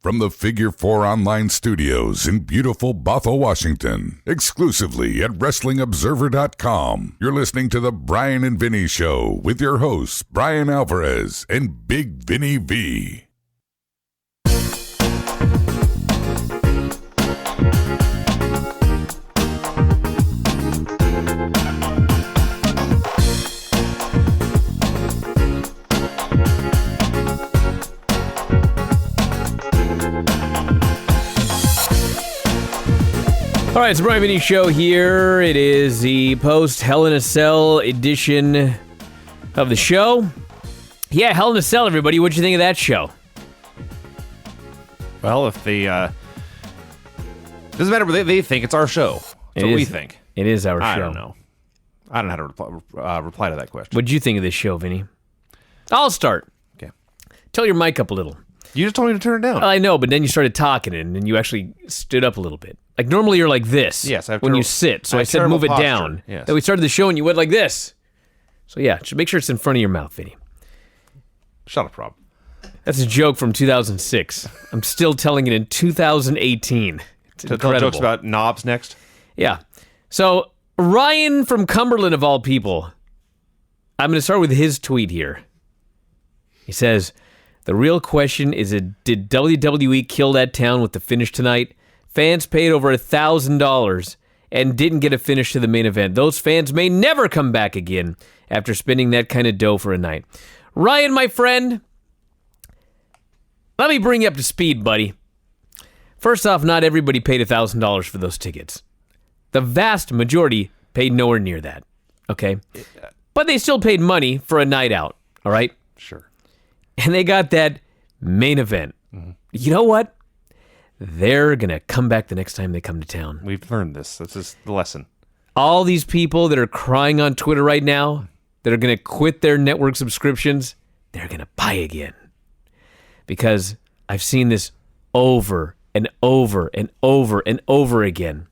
from the Figure 4 Online Studios in beautiful Bothell, Washington, exclusively at WrestlingObserver.com. You're listening to the Bryan and Vinny Show with your hosts, Brian Alvarez and Big Vinny V. All right, it's the Bryan Vinny Show here. It is the post-Hell in a Cell edition of the show. Yeah, Hell in a Cell, everybody. What'd you think of that show? Well, if they... doesn't matter what they think. It's our show. That's what we think. It is our show. I don't know. I don't know how to reply to that question. What'd you think of this show, Vinny? I'll start. Okay. Tell your mic up a little. You just told me to turn it down. I know, but then you started talking and then you actually stood up a little bit. Like, normally you're like this. Yes, I have when you sit. So I said move it posture. down. Yes. Then we started the show and you went like this. So yeah, make sure it's in front of your mouth, Vinny. Shut up, Rob. That's a joke from 2006. I'm still telling it in 2018. It's incredible. Tell jokes about knobs next? Yeah. So, Ryan from Cumberland, of all people, I'm going to start with his tweet here. He says, the real question is, did WWE kill that town with the finish tonight? Fans paid over $1,000 and didn't get a finish to the main event. Those fans may never come back again after spending that kind of dough for a night. Ryan, my friend, let me bring you up to speed, buddy. First off, not everybody paid $1,000 for those tickets. The vast majority paid nowhere near that, okay? But they still paid money for a night out, all right? Sure. And they got that main event. Mm-hmm. You know what? They're going to come back the next time they come to town. We've learned this. This is the lesson. All these people that are crying on Twitter right now, that are going to quit their network subscriptions, they're going to buy again. Because I've seen this over and over and over and over again.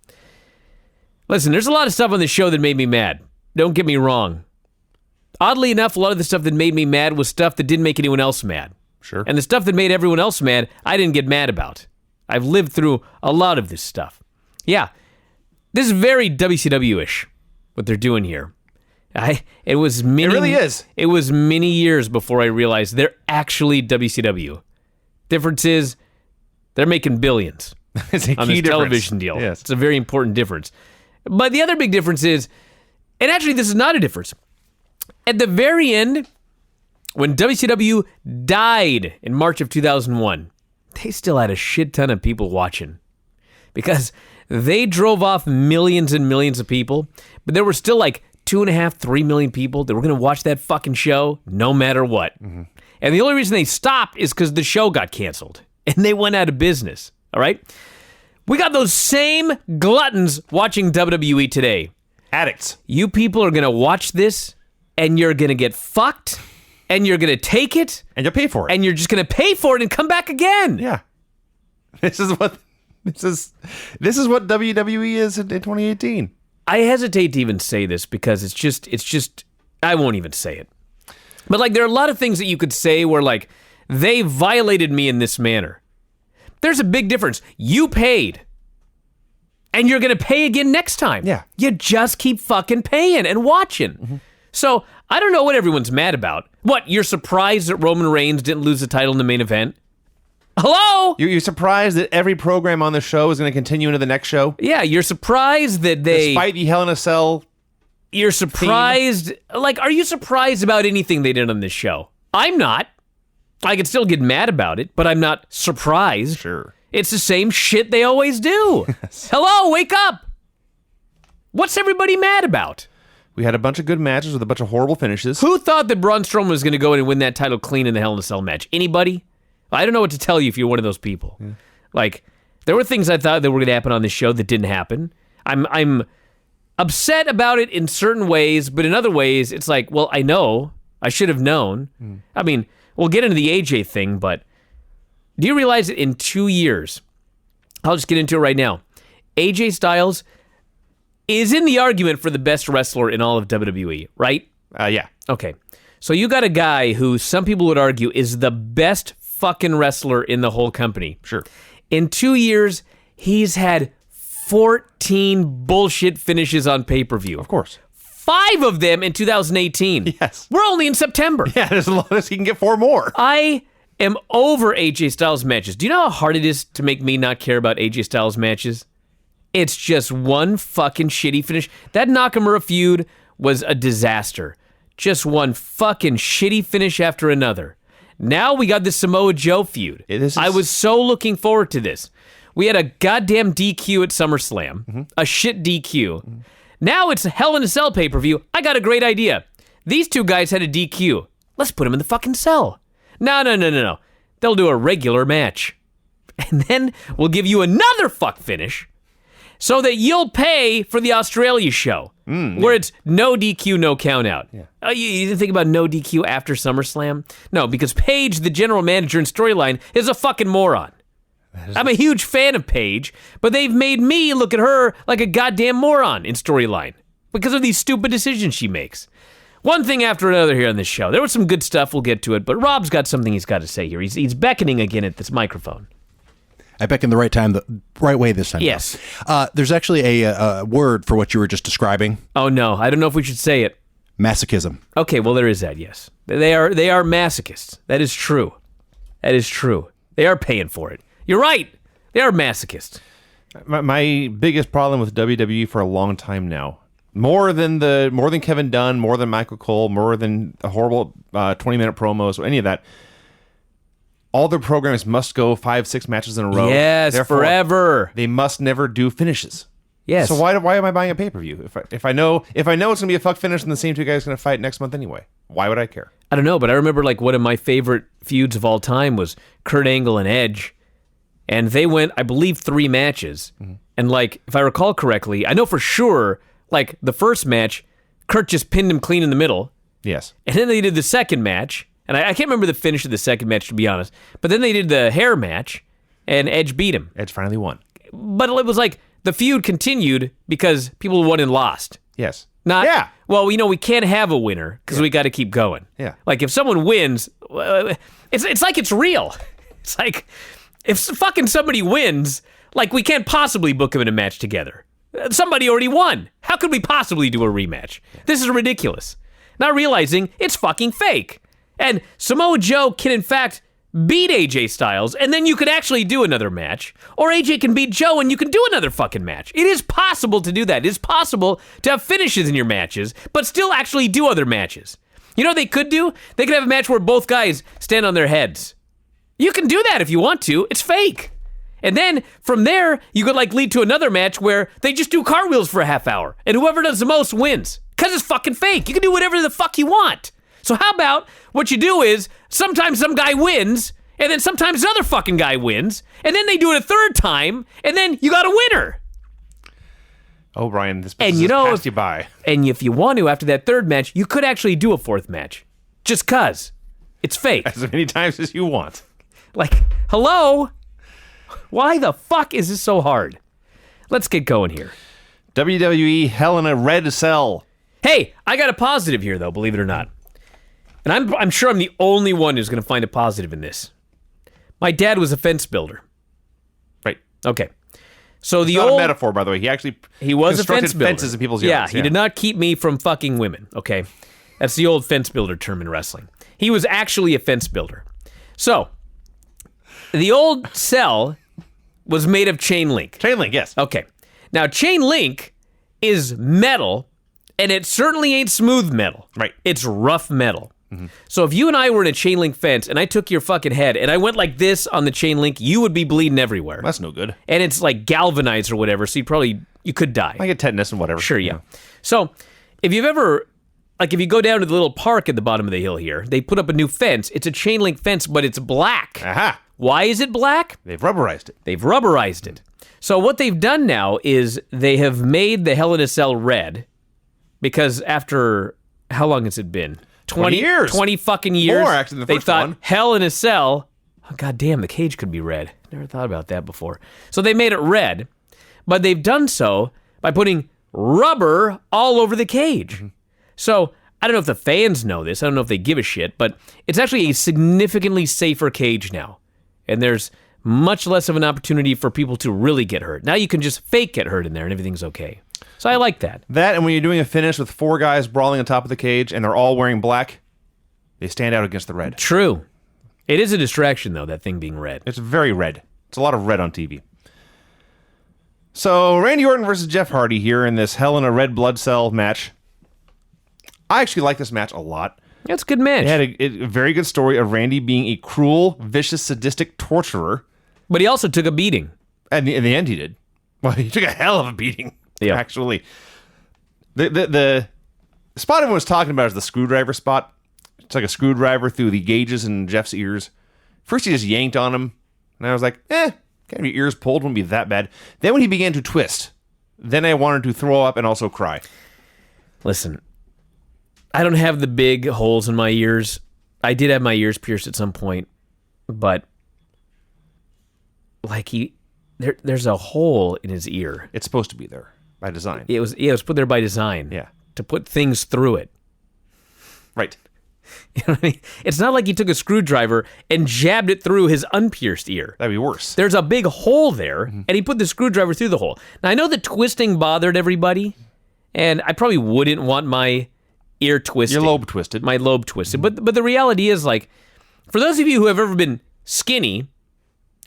Listen, there's a lot of stuff on the show that made me mad. Don't get me wrong. Oddly enough, a lot of the stuff that made me mad was stuff that didn't make anyone else mad. Sure. And the stuff that made everyone else mad, I didn't get mad about. I've lived through a lot of this stuff. Yeah, this is very WCW-ish, what they're doing here. It really is. It was many years before I realized they're actually WCW. Difference is, they're making billions it's a on key this television deal. Yes. It's a very important difference. But the other big difference is, and actually this is not a difference, at the very end, when WCW died in March of 2001, they still had a shit ton of people watching because they drove off millions and millions of people, but there were still like 2.5, 3 million people that were going to watch that fucking show no matter what. Mm-hmm. And the only reason they stopped is because the show got canceled and they went out of business. All right? We got those same gluttons watching WWE today. Addicts. You people are going to watch this and you're going to get fucked. And you're going to take it. And you'll pay for it. And you're just going to pay for it and come back again. Yeah. This is what WWE is in 2018. I hesitate to even say this because it's just I won't even say it. But like there are a lot of things that you could say where like they violated me in this manner. There's a big difference. You paid. And you're going to pay again next time. Yeah. You just keep fucking paying and watching. Mm-hmm. So, I don't know what everyone's mad about. What, you're surprised that Roman Reigns didn't lose the title in the main event? Hello? You're surprised that every program on the show is going to continue into the next show? Yeah, you're surprised that they... Despite the Hell in a Cell... You're surprised... theme? Like, are you surprised about anything they did on this show? I'm not. I could still get mad about it, but I'm not surprised. Sure. It's the same shit they always do. Yes. Hello, wake up! What's everybody mad about? We had a bunch of good matches with a bunch of horrible finishes. Who thought that Braun Strowman was going to go in and win that title clean in the Hell in a Cell match? Anybody? I don't know what to tell you if you're one of those people. Yeah. Like, there were things I thought that were going to happen on this show that didn't happen. I'm upset about it in certain ways, but in other ways, it's like, well, I know. I should have known. I mean, we'll get into the AJ thing, but do you realize that in 2 years, I'll just get into it right now, AJ Styles is in the argument for the best wrestler in all of WWE, right? Yeah. Okay. So you got a guy who some people would argue is the best fucking wrestler in the whole company. Sure. In 2 years, he's had 14 bullshit finishes on pay-per-view. Of course. 5 of them in 2018. Yes. We're only in September. Yeah, there's a lot of he can get 4 more. I am over AJ Styles matches. Do you know how hard it is to make me not care about AJ Styles matches? It's just one fucking shitty finish. That Nakamura feud was a disaster. Just one fucking shitty finish after another. Now we got the Samoa Joe feud. I was so looking forward to this. We had a goddamn DQ at SummerSlam. A shit DQ. Now it's a Hell in a Cell pay-per-view. I got a great idea. These 2 guys had a DQ. Let's put them in the fucking cell. No. They'll do a regular match. And then we'll give you another fuck finish so that you'll pay for the Australia show where it's no DQ, no count out. Yeah. You didn't think about no DQ after SummerSlam? No, because Paige, the general manager in storyline, is a fucking moron. I'm a huge fan of Paige, but they've made me look at her like a goddamn moron in storyline because of these stupid decisions she makes. One thing after another here on this show. There was some good stuff, we'll get to it, but Rob's got something he's got to say here. He's beckoning again at this microphone. I beckon the right time, the right way this time. Yes. There's actually a word for what you were just describing. Oh no, I don't know if we should say it. Masochism. Okay, well there is that, yes. They are masochists. That is true. That is true. They are paying for it. You're right. They are masochists. My biggest problem with WWE for a long time now, more than Kevin Dunn, more than Michael Cole, more than the horrible 20-minute promos or any of that, all their programs must go 5-6 matches in a row. Yes, therefore, forever. They must never do finishes. Yes. So why am I buying a pay-per-view if I know it's going to be a fuck finish and the same 2 guys are going to fight next month anyway? Why would I care? I don't know, but I remember like one of my favorite feuds of all time was Kurt Angle and Edge. And they went, I believe, 3 matches. And, like, if I recall correctly, I know for sure, like, the first match, Kurt just pinned him clean in the middle. Yes. And then they did the second match. And I can't remember the finish of the second match, to be honest. But then they did the hair match, and Edge beat him. Edge finally won. But it was like the feud continued because people won and lost. Yes. Well, we can't have a winner because we got to keep going. Yeah. Like, if someone wins, it's like it's real. It's like... If fucking somebody wins, like, we can't possibly book them in a match together. Somebody already won. How could we possibly do a rematch? This is ridiculous. Not realizing it's fucking fake. And Samoa Joe can, in fact, beat AJ Styles, and then you could actually do another match. Or AJ can beat Joe, and you can do another fucking match. It is possible to do that. It is possible to have finishes in your matches, but still actually do other matches. You know what they could do? They could have a match where both guys stand on their heads. You can do that if you want to. It's fake. And then from there, you could like lead to another match where they just do cartwheels for a half hour. And whoever does the most wins. Because it's fucking fake. You can do whatever the fuck you want. So how about what you do is sometimes some guy wins, and then sometimes another fucking guy wins, and then they do it a third time, and then you got a winner. Oh, Brian, this business passed you by. And if you want to, after that third match, you could actually do a 4th match. Just cause. It's fake. As many times as you want. Like, hello? Why the fuck is this so hard? Let's get going here. WWE Hell in a Red Cell. Hey, I got a positive here, though, believe it or not. And I'm sure I'm the only one who's going to find a positive in this. My dad was a fence builder. Right. Okay. So it's not a metaphor, by the way. He was a fence builder. Fences in people's yards. Yeah, he did not keep me from fucking women, okay? That's the old fence builder term in wrestling. He was actually a fence builder. So... the old cell was made of chain link. Chain link, yes. Okay. Now, chain link is metal, and it certainly ain't smooth metal. Right. It's rough metal. So if you and I were in a chain link fence, and I took your fucking head, and I went like this on the chain link, you would be bleeding everywhere. That's no good. And it's like galvanized or whatever, so you could die. I get tetanus and whatever. Sure, yeah. So if you've ever... like, if you go down to the little park at the bottom of the hill here, they put up a new fence. It's a chain link fence, but it's black. Aha. Why is it black? They've rubberized it. So what they've done now is they have made the Hell in a Cell red because after, how long has it been? 20 years. 20 fucking years. More, actually, than the first They thought, one. Hell in a Cell, oh, God damn, the cage could be red. Never thought about that before. So they made it red, but they've done so by putting rubber all over the cage. So I don't know if the fans know this. I don't know if they give a shit, but it's actually a significantly safer cage now. And there's much less of an opportunity for people to really get hurt. Now you can just fake get hurt in there and everything's okay. So I like that. That, and when you're doing a finish with 4 guys brawling on top of the cage and they're all wearing black, they stand out against the red. True. It is a distraction, though, that thing being red. It's very red. It's a lot of red on TV. So, Randy Orton versus Jeff Hardy here in this Hell in a Red Blood Cell match. I actually like this match a lot. That's a good match. It had a very good story of Randy being a cruel, vicious, sadistic torturer. But he also took a beating. And in the end, he did. Well, he took a hell of a beating, actually. The spot everyone was talking about is the screwdriver spot. It's like a screwdriver through the gauges in Jeff's ears. First, he just yanked on him. And I was like, kind of your ears pulled wouldn't be that bad. Then when he began to twist, then I wanted to throw up and also cry. Listen, I don't have the big holes in my ears. I did have my ears pierced at some point, but like there's a hole in his ear. It's supposed to be there by design. It was put there by design. Yeah. To put things through it. Right. You know what I mean? It's not like he took a screwdriver and jabbed it through his unpierced ear. That'd be worse. There's a big hole there, and he put the screwdriver through the hole. Now, I know that twisting bothered everybody, and I probably wouldn't want my ear twisted. Your lobe twisted. My lobe twisted. But the reality is, like, for those of you who have ever been skinny,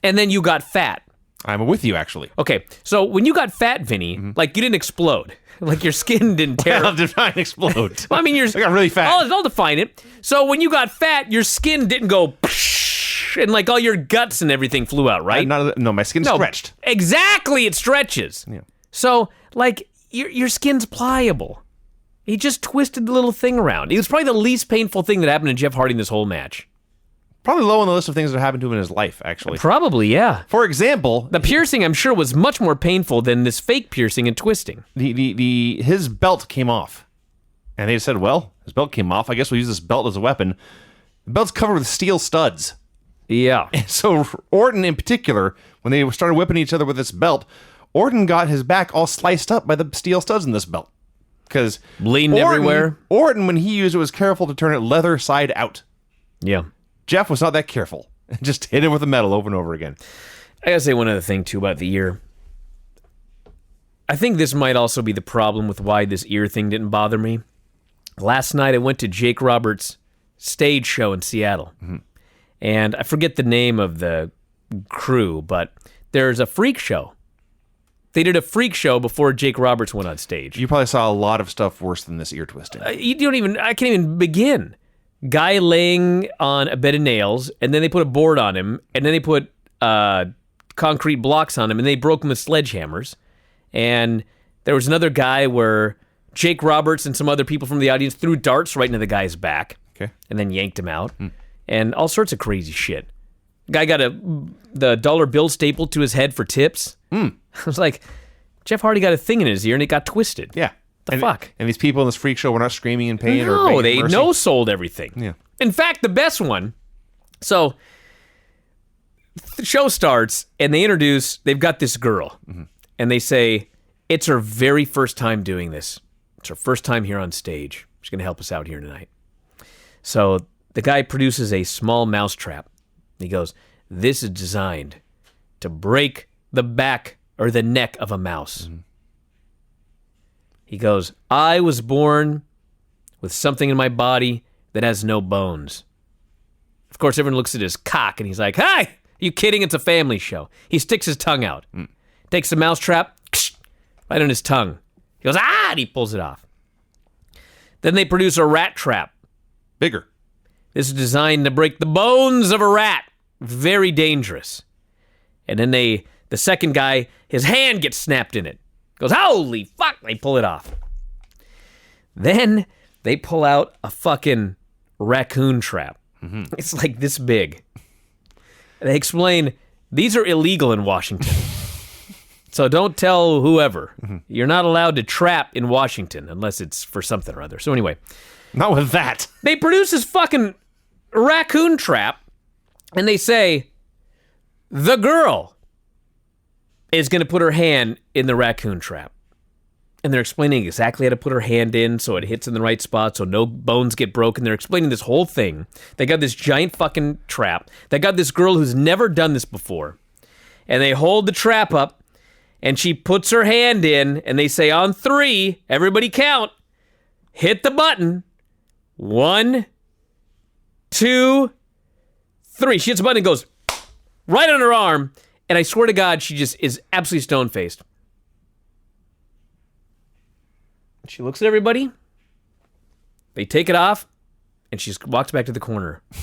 and then you got fat. I'm with you, actually. Okay, so when you got fat, Vinny, like, you didn't explode. Like, your skin didn't tear. Well, define explode. Well, I mean, I got really fat. I'll define it. So when you got fat, your skin didn't go and like all your guts and everything flew out, right? No, my skin stretched. Exactly, it stretches. Yeah. So, like, your skin's pliable. He just twisted the little thing around. It was probably the least painful thing that happened to Jeff Hardy in this whole match. Probably low on the list of things that happened to him in his life, actually. Probably, yeah. For example, The piercing, I'm sure, was much more painful than this fake piercing and twisting. his belt came off. And they said, well, his belt came off. I guess we'll use this belt as a weapon. The belt's covered with steel studs. Yeah. So Orton, in particular, when they started whipping each other with this belt, Orton got his back all sliced up by the steel studs in this belt. Because bleeding everywhere. Orton, when he used it, was careful to turn it leather side out. Yeah. Jeff was not that careful. Just hit him with the metal over and over again. I gotta say one other thing, too, about the ear. I think this might also be the problem with why this ear thing didn't bother me. Last night, I went to Jake Roberts' stage show in Seattle. Mm-hmm. And I forget the name of the crew, but there's a freak show. They did a freak show before Jake Roberts went on stage. You probably saw a lot of stuff worse than this ear twisting. I can't even begin. Guy laying on a bed of nails, and then they put a board on him, and then they put concrete blocks on him, and they broke him with sledgehammers. And there was another guy where Jake Roberts and some other people from the audience threw darts right into the guy's back, and then yanked him out, and all sorts of crazy shit. Guy got the dollar bill stapled to his head for tips. I was like, Jeff Hardy got a thing in his ear, and it got twisted. Yeah. Fuck? And these people in this freak show were not screaming in pain or No, begging they mercy. no-sold everything. Yeah. In fact, the best one, so the show starts, and they've got this girl, and they say, it's her very first time doing this. It's her first time here on stage. She's going to help us out here tonight. So the guy produces a small mousetrap. He goes, this is designed to break the back or the neck of a mouse. He goes, I was born with something in my body that has no bones. Of course, everyone looks at his cock, and he's like, hey, are you kidding? It's a family show. He sticks his tongue out, takes the mousetrap, right on his tongue. He goes, and he pulls it off. Then they produce a rat trap. Bigger. This is designed to break the bones of a rat. Very dangerous. And then the second guy, his hand gets snapped in it. Goes, holy fuck, they pull it off. Then they pull out a fucking raccoon trap. It's like this big. They explain, these are illegal in Washington. So don't tell whoever. You're not allowed to trap in Washington unless it's for something or other. So anyway. Not with that. They produce this fucking raccoon trap, and they say, the girl is going to put her hand in the raccoon trap. and they're explaining exactly how to put her hand in so it hits in the right spot so no bones get broken. They're explaining this whole thing. They got this giant fucking trap. They got this girl who's never done this before. And they hold the trap up, and she puts her hand in, and they say, on 3, everybody count, hit the button. 1, 2, 3. She hits the button and goes right on her arm, and I swear to God, she just is absolutely stone-faced. She looks at everybody. They take it off, and she just walks back to the corner. I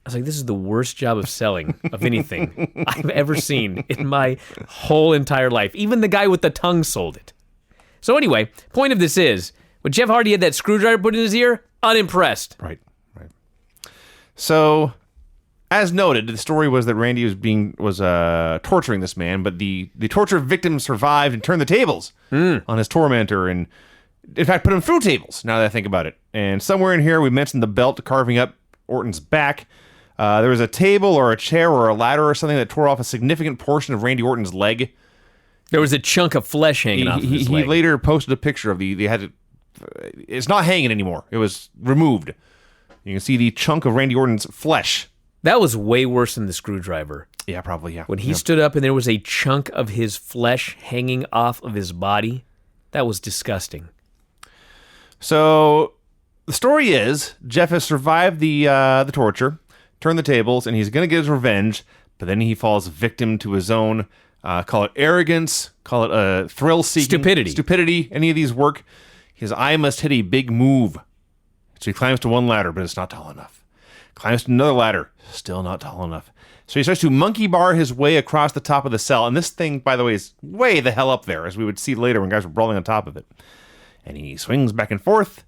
was like, this is the worst job of selling of anything I've ever seen in my whole entire life. Even the guy with the tongue sold it. So anyway, point of this is, when Jeff Hardy had that screwdriver put in his ear, unimpressed. Right. So, as noted, the story was that Randy was torturing this man, but the torture victim survived and turned the tables on his tormentor, and in fact put him through tables, now that I think about it. And somewhere in here we mentioned the belt carving up Orton's back. There was a table or a chair or a ladder or something that tore off a significant portion of Randy Orton's leg. There was a chunk of flesh hanging off of his leg. He later posted a picture of it's not hanging anymore. It was removed. You can see the chunk of Randy Orton's flesh. That was way worse than the screwdriver. Yeah, probably, yeah. When he stood up and there was a chunk of his flesh hanging off of his body, that was disgusting. So, the story is, Jeff has survived the torture, turned the tables, and he's going to get his revenge, but then he falls victim to his own, call it arrogance, call it thrill-seeking. Stupidity, any of these work. His eye must hit a big move. So he climbs to one ladder, but it's not tall enough. Climbs to another ladder, still not tall enough. So he starts to monkey bar his way across the top of the cell. And this thing, by the way, is way the hell up there, as we would see later when guys were brawling on top of it. And he swings back and forth,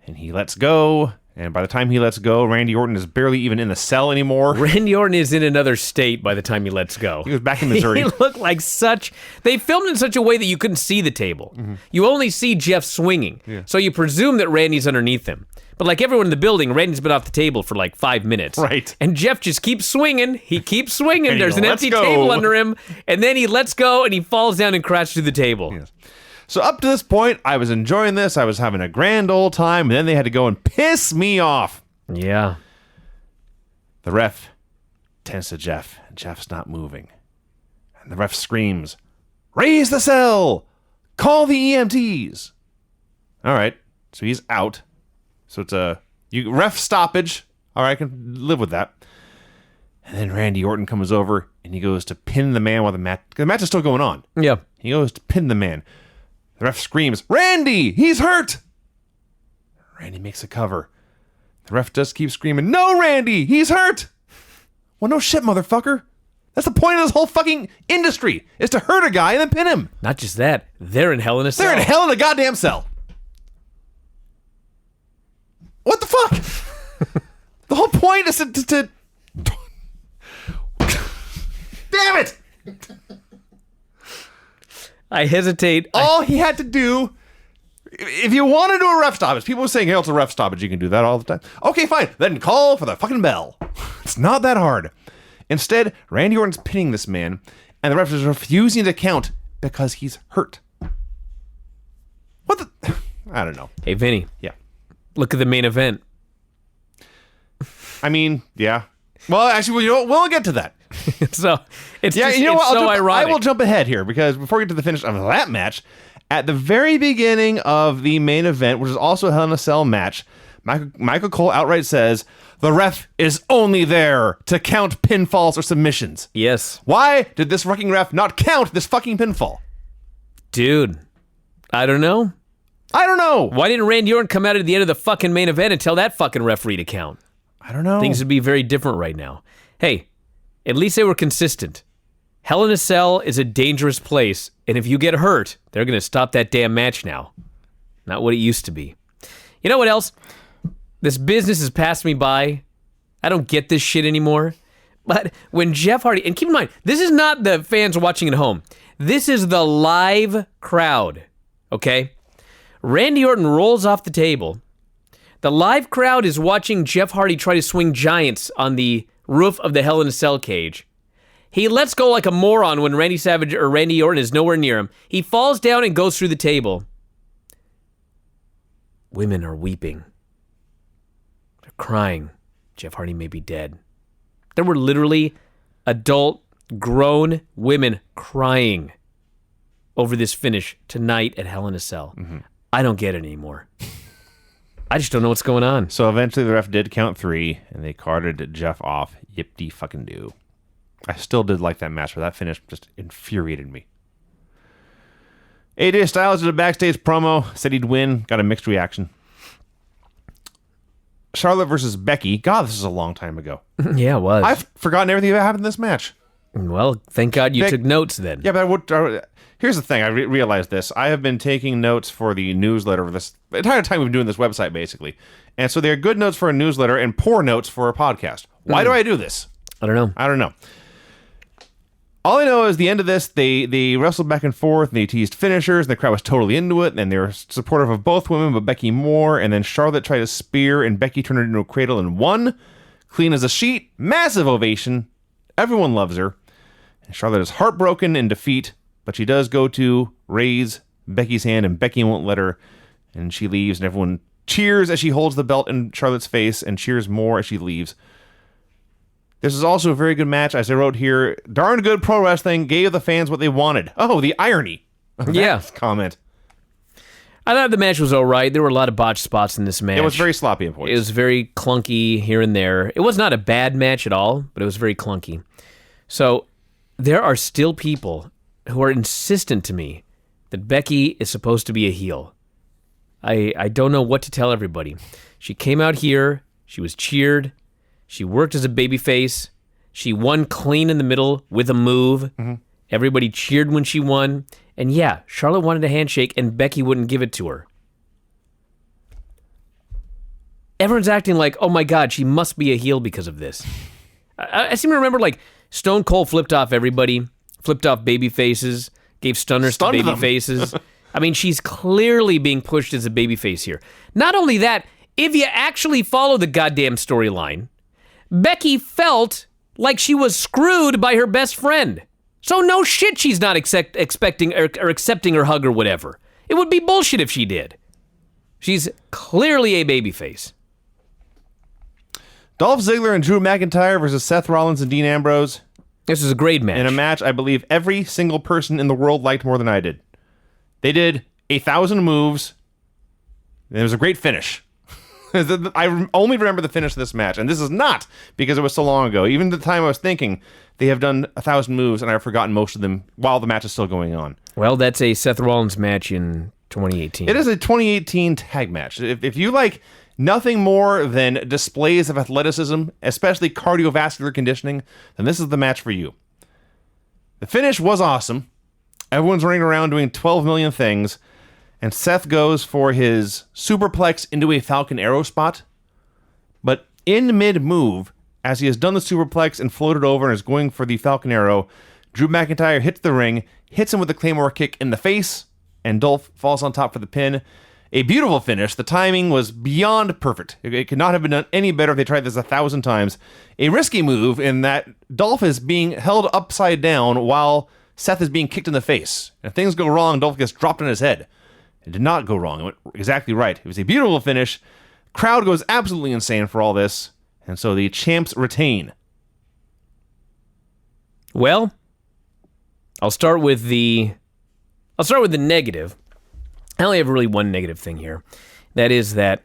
and he lets go. And by the time he lets go, Randy Orton is barely even in the cell anymore. Randy Orton is in another state by the time he lets go. He was back in Missouri. He looked like they filmed in such a way that you couldn't see the table. Mm-hmm. You only see Jeff swinging. Yeah. So you presume that Randy's underneath him. But like everyone in the building, Randy's been off the table for like 5 minutes. Right. And Jeff just keeps swinging. He keeps swinging. There's an empty table under him. And then he lets go and he falls down and crashes through the table. Yes. So up to this point, I was enjoying this. I was having a grand old time. And then they had to go and piss me off. Yeah. The ref tends to Jeff, and Jeff's not moving. And the ref screams, "Raise the cell! Call the EMTs!" All right, so he's out. So it's a ref stoppage. All right, I can live with that. And then Randy Orton comes over, and he goes to pin the man while the match is still going on. Yeah. He goes to pin the man. The ref screams, "Randy, he's hurt!" Randy makes a cover. The ref just keeps screaming, "No, Randy, he's hurt!" Well, no shit, motherfucker. That's the point of this whole fucking industry, is to hurt a guy and then pin him. Not just that, they're in hell in a cell. They're in hell in a goddamn cell. What the fuck? The whole point is to... Damn it! I hesitate. All he had to do... If you want to do a ref stoppage, people were saying, hey, it's a ref stoppage. You can do that all the time. Okay, fine. Then call for the fucking bell. It's not that hard. Instead, Randy Orton's pinning this man, and the ref is refusing to count because he's hurt. What the... I don't know. Hey, Vinny. Yeah. Look at the main event. I mean, yeah. Well, actually, we'll get to that. So, it's yeah, just, you know what? ironic. I will jump ahead here, because before we get to the finish of that match... At the very beginning of the main event, which is also a Hell in a Cell match, Michael Cole outright says, the ref is only there to count pinfalls or submissions. Yes. Why did this fucking ref not count this fucking pinfall? Dude, I don't know. Why didn't Randy Orton come out at the end of the fucking main event and tell that fucking referee to count? I don't know. Things would be very different right now. Hey, at least they were consistent. Hell in a Cell is a dangerous place, and if you get hurt, they're going to stop that damn match now. Not what it used to be. You know what else? This business has passed me by. I don't get this shit anymore. But when Jeff Hardy, and keep in mind, this is not the fans watching at home. This is the live crowd, okay? Randy Orton rolls off the table. The live crowd is watching Jeff Hardy try to swing giants on the roof of the Hell in a Cell cage. He lets go like a moron when Randy Orton is nowhere near him. He falls down and goes through the table. Women are weeping. They're crying. Jeff Hardy may be dead. There were literally adult, grown women crying over this finish tonight at Hell in a Cell. Mm-hmm. I don't get it anymore. I just don't know what's going on. So eventually the ref did count 3, and they carted Jeff off. Yip-de-fucking-do. I still did like that match, but that finish just infuriated me. AJ Styles did a backstage promo, said he'd win, got a mixed reaction. Charlotte versus Becky. God, this is a long time ago. Yeah, it was. I've forgotten everything that happened in this match. Well, thank God you took notes then. Yeah, but here's the thing. I realized this. I have been taking notes for the newsletter this the entire time we've been doing this website, basically. And so they're good notes for a newsletter and poor notes for a podcast. Why do I do this? I don't know. All I know is the end of this, they wrestled back and forth, and they teased finishers, and the crowd was totally into it, and they were supportive of both women, but Becky more, and then Charlotte tried a spear, and Becky turned it into a cradle and won. Clean as a sheet, massive ovation. Everyone loves her. And Charlotte is heartbroken in defeat, but she does go to raise Becky's hand, and Becky won't let her, and she leaves, and everyone cheers as she holds the belt in Charlotte's face, and cheers more as she leaves. This is also a very good match, as I wrote here. Darn good pro wrestling, gave the fans what they wanted. Oh, the irony of that comment. I thought the match was all right. There were a lot of botched spots in this match. It was very sloppy in points. It was very clunky here and there. It was not a bad match at all, but it was very clunky. So there are still people who are insistent to me that Becky is supposed to be a heel. I don't know what to tell everybody. She came out here. She was cheered. She worked as a babyface. She won clean in the middle with a move. Mm-hmm. Everybody cheered when she won. And yeah, Charlotte wanted a handshake, and Becky wouldn't give it to her. Everyone's acting like, oh my God, she must be a heel because of this. I seem to remember, like, Stone Cold flipped off everybody, flipped off baby faces, gave stunners to baby faces. I mean, she's clearly being pushed as a babyface here. Not only that, if you actually follow the goddamn storyline, Becky felt like she was screwed by her best friend. So no shit she's not expecting or accepting her hug or whatever. It would be bullshit if she did. She's clearly a babyface. Dolph Ziggler and Drew McIntyre versus Seth Rollins and Dean Ambrose. This is a great match. In a match I believe every single person in the world liked more than I did. They did 1,000 moves. And it was a great finish. I only remember the finish of this match, and this is not because it was so long ago. Even the time I was thinking, they have done 1,000 moves, and I've forgotten most of them while the match is still going on. Well, that's a Seth Rollins match in 2018. It is a 2018 tag match. If you like nothing more than displays of athleticism, especially cardiovascular conditioning, then this is the match for you. The finish was awesome. Everyone's running around doing 12 million things. And Seth goes for his superplex into a Falcon Arrow spot. But in mid-move, as he has done the superplex and floated over and is going for the Falcon Arrow, Drew McIntyre hits the ring, hits him with the Claymore kick in the face, and Dolph falls on top for the pin. A beautiful finish. The timing was beyond perfect. It could not have been done any better if they tried this 1,000 times. A risky move in that Dolph is being held upside down while Seth is being kicked in the face. If things go wrong, Dolph gets dropped on his head. It did not go wrong. It went exactly right. It was a beautiful finish. Crowd goes absolutely insane for all this. And so the champs retain. Well, I'll start with the negative. I only have really one negative thing here. That is that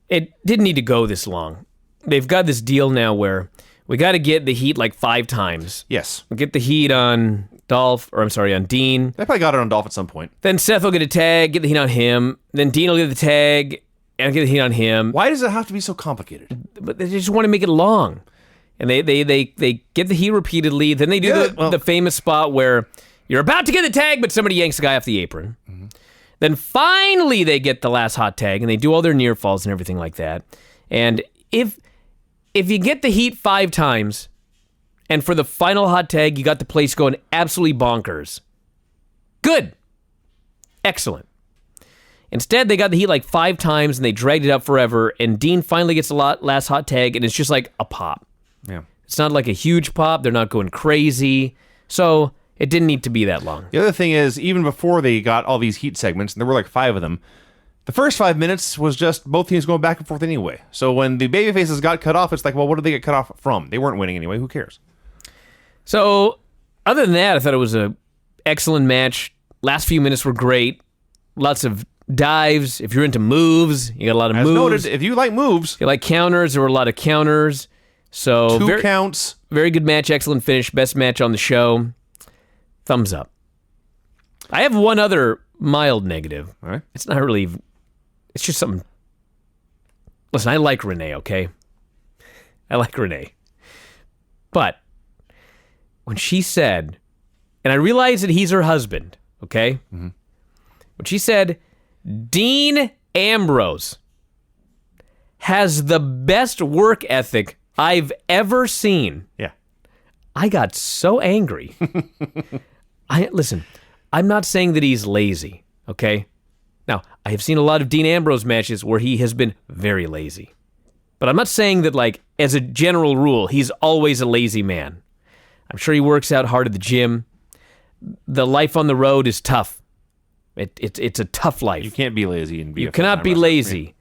it didn't need to go this long. They've got this deal now where we got to get the heat like 5 times. Yes. We get the heat on on Dean. They probably got it on Dolph at some point. Then Seth will get a tag, get the heat on him. Then Dean will get the tag and get the heat on him. Why does it have to be so complicated? But they just want to make it long. And they get the heat repeatedly. Then they do the famous spot where you're about to get the tag, but somebody yanks the guy off the apron. Mm-hmm. Then finally they get the last hot tag, and they do all their near falls and everything like that. And if you get the heat 5 times, and for the final hot tag, you got the place going absolutely bonkers. Good. Excellent. Instead, they got the heat like 5 times, and they dragged it out forever, and Dean finally gets the last hot tag, and it's just like a pop. Yeah. It's not like a huge pop. They're not going crazy. So it didn't need to be that long. The other thing is, even before they got all these heat segments, and there were like 5 of them, the first 5 minutes was just both teams going back and forth anyway. So when the babyfaces got cut off, it's like, well, what did they get cut off from? They weren't winning anyway. Who cares? So other than that, I thought it was a excellent match. Last few minutes were great. Lots of dives. If you're into moves, you got a lot of As moves. noted, if you like moves, If you like counters, there were a lot of counters. So 2 counts. very good match, excellent finish, best match on the show. Thumbs up. I have one other mild negative. All right. It's not really, it's just something. Listen, I like Renee, okay? I like Renee. But when she said, and I realize that he's her husband, okay? Mm-hmm. When she said, Dean Ambrose has the best work ethic I've ever seen. Yeah. I got so angry. Listen, I'm not saying that he's lazy, okay? Now, I have seen a lot of Dean Ambrose matches where he has been very lazy. But I'm not saying that, like, as a general rule, he's always a lazy man. I'm sure he works out hard at the gym. The life on the road is tough. It's a tough life. You can't be lazy and be You a cannot full-time be wrestler. lazy.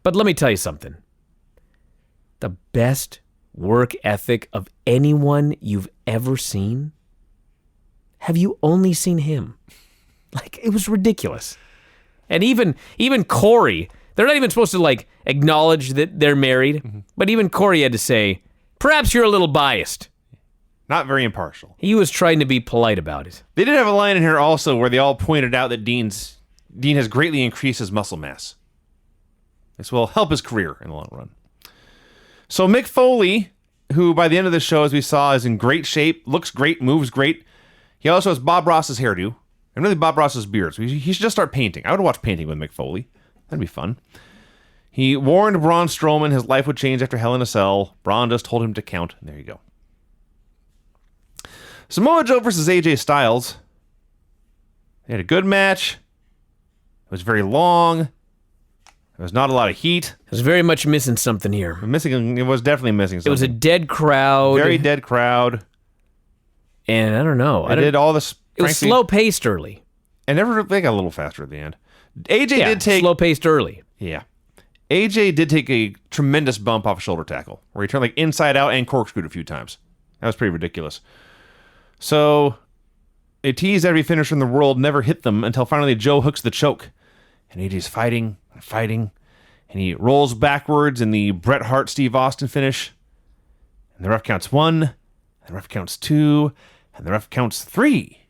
But let me tell you something. The best work ethic of anyone you've ever seen, have you only seen him? Like, it was ridiculous. And even Corey, they're not even supposed to, like, acknowledge that they're married, but even Corey had to say, perhaps you're a little biased. Not very impartial. He was trying to be polite about it. They did have a line in here also where they all pointed out that Dean has greatly increased his muscle mass. This will help his career in the long run. So Mick Foley, who by the end of the show, as we saw, is in great shape, looks great, moves great. He also has Bob Ross's hairdo, and really Bob Ross's beard. So he should just start painting. I would watch painting with Mick Foley. That'd be fun. He warned Braun Strowman his life would change after Hell in a Cell. Braun just told him to count. And there you go. Samoa Joe versus AJ Styles. They had a good match. It was very long. There was not a lot of heat. I was very much missing something here. It was definitely missing something. It was a dead crowd. Very dead crowd. And I don't know. They did all this. It was slow-paced early. And they got a little faster at the end. AJ did take... slow-paced early. Yeah. AJ did take a tremendous bump off a shoulder tackle, where he turned like inside out and corkscrewed a few times. That was pretty ridiculous. So, a tease every finisher in the world never hit them until finally Joe hooks the choke. And AJ's fighting and fighting. And he rolls backwards in the Bret Hart, Steve Austin finish. And the ref counts 1. And the ref counts 2. And the ref counts 3.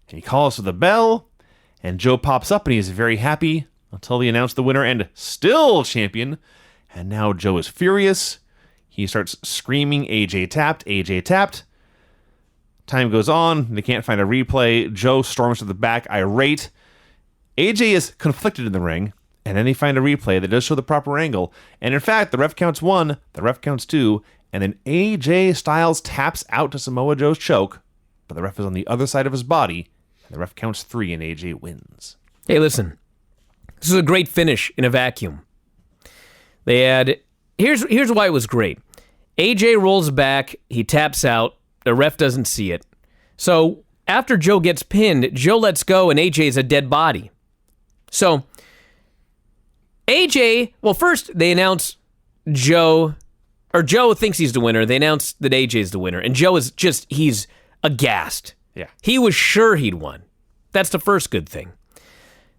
And he calls for the bell. And Joe pops up and he's very happy until they announce the winner and still champion. And now Joe is furious. He starts screaming, AJ tapped, AJ tapped. Time goes on. They can't find a replay. Joe storms to the back, irate. AJ is conflicted in the ring. And then they find a replay that does show the proper angle. And in fact, the ref counts 1, the ref counts 2, and then AJ Styles taps out to Samoa Joe's choke. But the ref is on the other side of his body. And the ref counts 3, and AJ wins. Hey, listen. This is a great finish in a vacuum. They had... Here's why it was great. AJ rolls back. He taps out. The ref doesn't see it. So after Joe gets pinned, Joe lets go and AJ's a dead body. So AJ, well, first they announce Joe thinks he's the winner. They announce that AJ's the winner. And Joe is he's aghast. Yeah. He was sure he'd won. That's the first good thing.